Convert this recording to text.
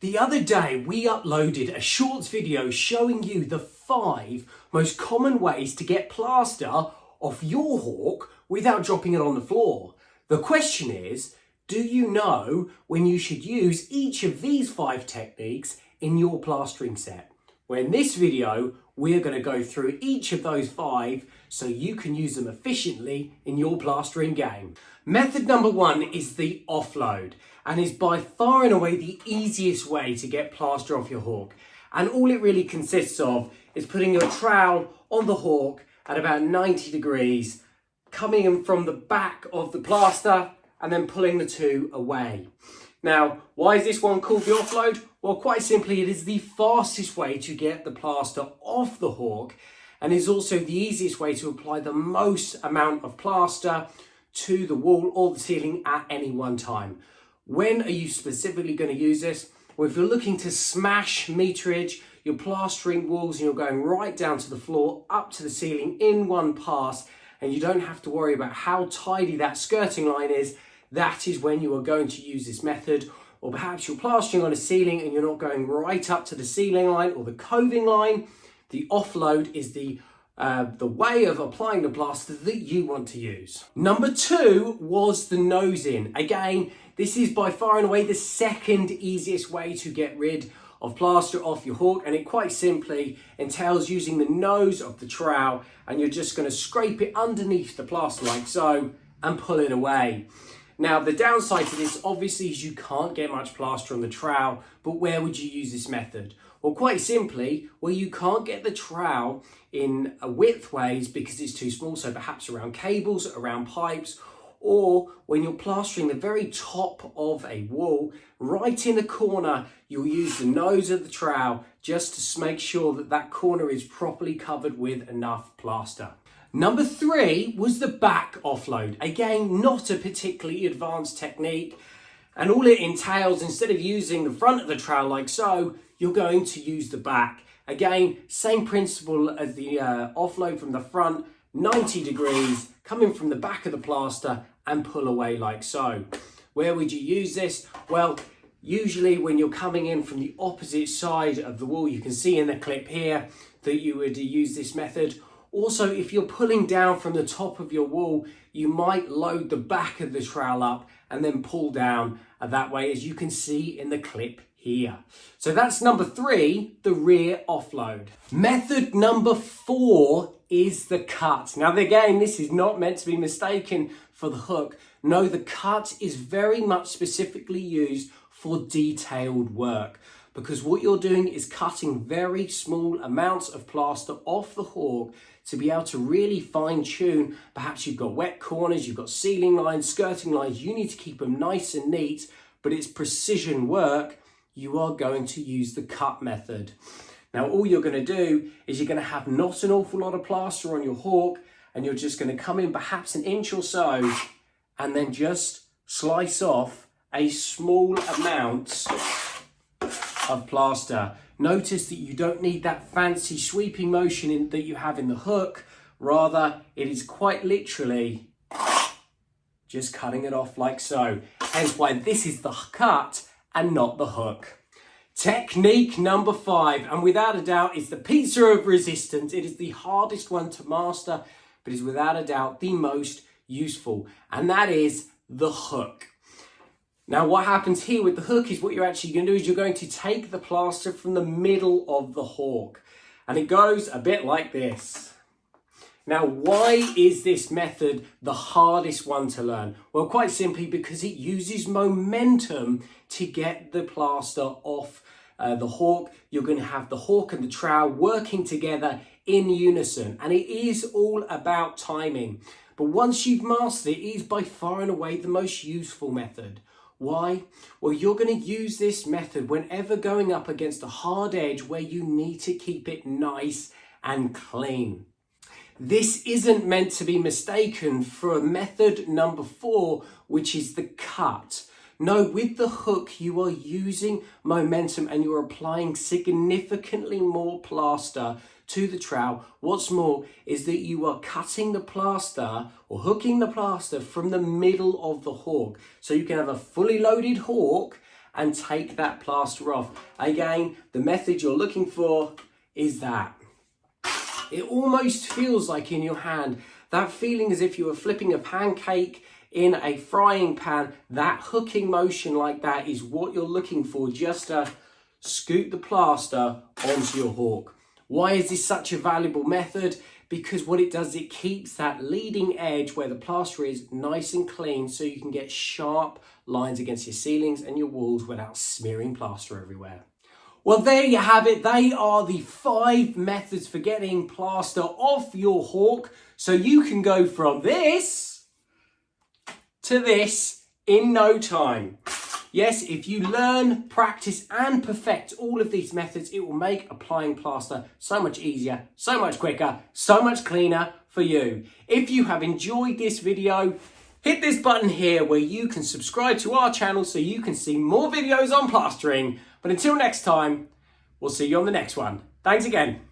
The other day we uploaded a shorts video showing you the 5 most common ways to get plaster off your hawk without dropping it on the floor. The question is, do you know when you should use each of these 5 techniques in your plastering set? Well, in this video, we're going to go through each of those 5 so you can use them efficiently in your plastering game. Method number 1 is the offload, and is by far and away the easiest way to get plaster off your hawk. And all it really consists of is putting your trowel on the hawk at about 90 degrees, coming in from the back of the plaster and then pulling the two away. Now, why is this one called the offload? Well, quite simply, it is the fastest way to get the plaster off the hawk, and is also the easiest way to apply the most amount of plaster to the wall or the ceiling at any one time. When are you specifically going to use this? Well, if you're looking to smash meterage, you're plastering walls and you're going right down to the floor, up to the ceiling in one pass, and you don't have to worry about how tidy that skirting line is, that is when you are going to use this method. Or perhaps you're plastering on a ceiling and you're not going right up to the ceiling line or the coving line. The offload is the way of applying the plaster that you want to use. Number 2 was the nose in. Again, this is by far and away the second easiest way to get rid of plaster off your hawk, and it quite simply entails using the nose of the trowel, and you're just going to scrape it underneath the plaster like so and pull it away. Now, the downside to this obviously is you can't get much plaster on the trowel, but where would you use this method? Well, quite simply, where you can't get the trowel in widthways because it's too small, so perhaps around cables, around pipes, or when you're plastering the very top of a wall, right in the corner, you'll use the nose of the trowel just to make sure that that corner is properly covered with enough plaster. Number 3 was the back offload. Again, not a particularly advanced technique, and all it entails, instead of using the front of the trowel like so, you're going to use the back. Again, same principle as the offload from the front, 90 degrees, coming from the back of the plaster and pull away like so. Where would you use this? Well, usually when you're coming in from the opposite side of the wall, you can see in the clip here that you would use this method. Also, if you're pulling down from the top of your wall, you might load the back of the trowel up and then pull down that way, as you can see in the clip here. So that's number 3, the rear offload. Method number 4 is the cut. Now, again, this is not meant to be mistaken for the hook. No, the cut is very much specifically used for detailed work, because what you're doing is cutting very small amounts of plaster off the hawk to be able to really fine tune. Perhaps you've got wet corners, you've got ceiling lines, skirting lines, you need to keep them nice and neat, but it's precision work. You are going to use the cut method. Now, all you're going to do is you're going to have not an awful lot of plaster on your hawk, and you're just going to come in perhaps an inch or so and then just slice off a small amount of plaster. Notice that you don't need that fancy sweeping motion that you have in the hook. Rather, it is quite literally just cutting it off like so. Hence why this is the cut and not the hook. Technique number 5, and without a doubt, is the pizza of resistance. It is the hardest one to master, but is without a doubt the most useful, and that is the hook. Now, what happens here with the hook is what you're actually going to do is you're going to take the plaster from the middle of the hawk, and it goes a bit like this. Now, why is this method the hardest one to learn? Well, quite simply because it uses momentum to get the plaster off the hawk. You're going to have the hawk and the trowel working together in unison, and it is all about timing. But once you've mastered it, it is by far and away the most useful method. Why? Well, you're going to use this method whenever going up against a hard edge where you need to keep it nice and clean. This isn't meant to be mistaken for method number 4, which is the cut. No, with the hook, you are using momentum and you are applying significantly more plaster to the trowel. What's more is that you are cutting the plaster or hooking the plaster from the middle of the hawk. So you can have a fully loaded hawk and take that plaster off. Again, the method you're looking for is that. It almost feels like in your hand, that feeling as if you were flipping a pancake in a frying pan. That hooking motion like that is what you're looking for, just to scoop the plaster onto your hawk. Why is this such a valuable method? Because what it does, it keeps that leading edge where the plaster is nice and clean, so you can get sharp lines against your ceilings and your walls without smearing plaster everywhere. Well, there you have it. They are the 5 methods for getting plaster off your hawk, so you can go from this to this in no time. Yes, if you learn, practice and perfect all of these methods, it will make applying plaster so much easier, so much quicker, so much cleaner for you. If you have enjoyed this video, hit this button here where you can subscribe to our channel so you can see more videos on plastering. But until next time, we'll see you on the next one. Thanks again.